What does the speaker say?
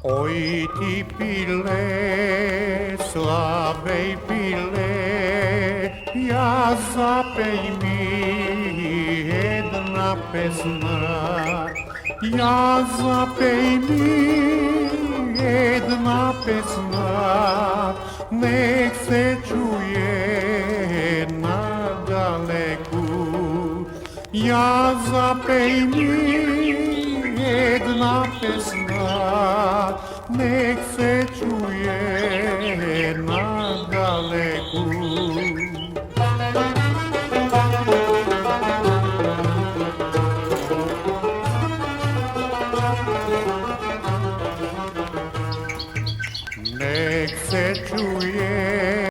Oi ti pile, slabej pile, ja zapej mi jedna pesma. Ja zapej mi jedna pesma, nek se čuje na daleku. Ja zapej mi jedna pesma, nek se čuje na daleku.